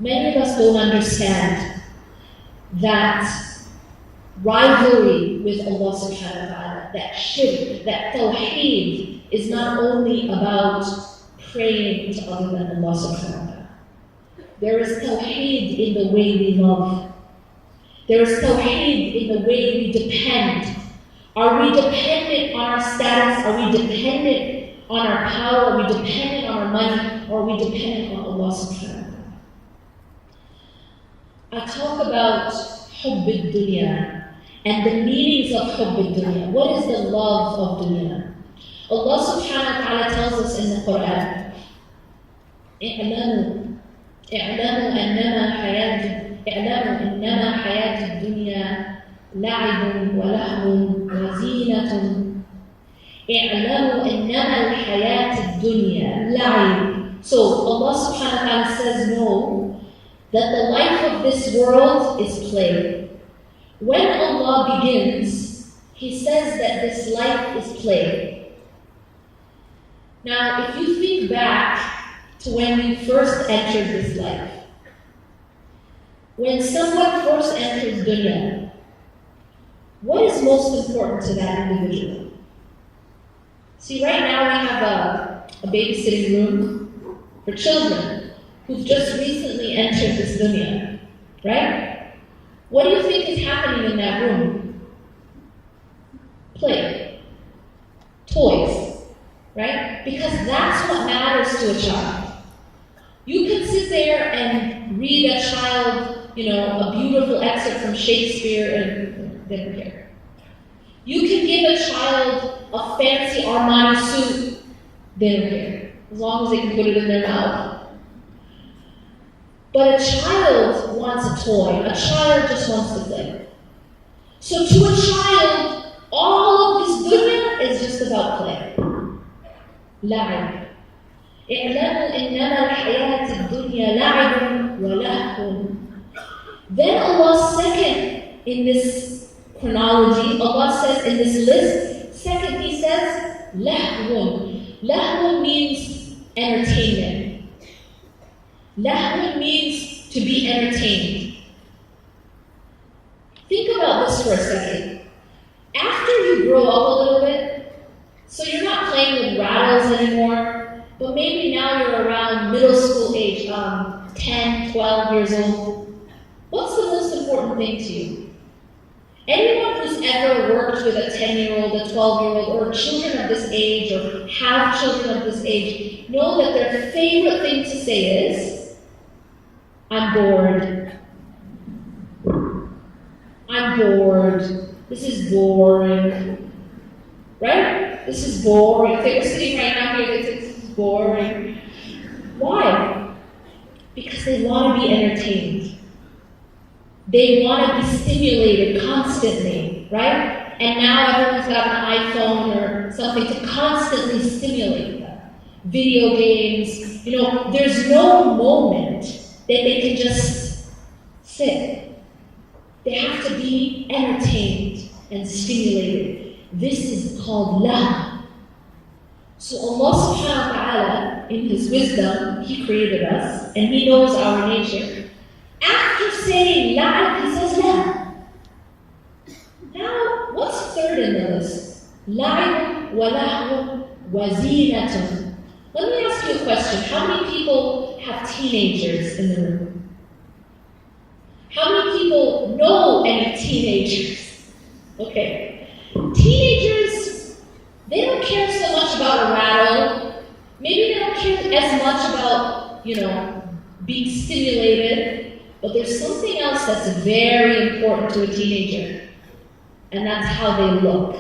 Many of us don't understand that rivalry with Allah subhanahu wa ta'ala, that shirk, that tawheed is not only about praying to other than Allah subhanahu wa ta'ala. There is tawheed in the way we love. There is tawheed in the way we depend. Are we dependent on our status? Are we dependent on our power? Are we dependent on our money? Or are we dependent on Allah subhanahu wa ta'ala? I talk about hubb al-dunya and the meanings of hubb al-dunya. What is the love of dunya? Allah subhanahu wa ta'ala tells us in the Quran, اعلموا إنما حياة الدنيا لعب ولهو وزينة. اعلموا إنما الحياة الدنيا لعب. So Allah subhanahu wa ta'ala says no, that the life of this world is play. When Allah begins, He says that this life is play. Now, if you think back to when we first entered this life, when someone first enters dunya, what is most important to that individual? See, right now we have a babysitting room for children who've just recently entered this dunya, right? What do you think is happening in that room? Play. Toys, right? Because that's what matters to a child. You can sit there and read a child, a beautiful excerpt from Shakespeare and they don't care. You can give a child a fancy Armani suit, they don't care, as long as they can put it in their mouth. But a child wants a toy. A child just wants to play. So to a child, all of this dunya is just about play. لعب. اعلموا إنما الحياة الدنيا لعب ولهو. Then Allah second in this chronology, Allah says in this list, second He says, lahwun. Lahwun means entertainment. Lahwun means to be entertained. Think about this for a second. After you grow up a little bit, so you're not playing with rattles anymore, but maybe now you're around middle school age, 10, 12 years old. What's the most important thing to you? Anyone who's ever worked with a 10-year-old, a 12-year-old, or children of this age, or have children of this age, know that their favorite thing to say is, I'm bored. I'm bored. This is boring. Right? This is boring. If they were sitting right now here, they'd say, this is boring. Why? Because they want to be entertained. They want to be stimulated constantly, right? And now everyone's got an iPhone or something to constantly stimulate them. Video games, there's no moment that they can just sit. They have to be entertained and stimulated. This is called love. So Allah subhanahu wa ta'ala, in His wisdom, He created us and He knows our nature. After saying la'ib, He says la. Now, what's third in the list? La'ib wa lahwun wa zinatun. Let me ask you a question. How many people have teenagers in the room? How many people know any teenagers? Okay. Teenagers, they don't care so much about a rattle. Maybe they don't care as much about, being stimulated. But there's something else that's very important to a teenager, and that's how they look.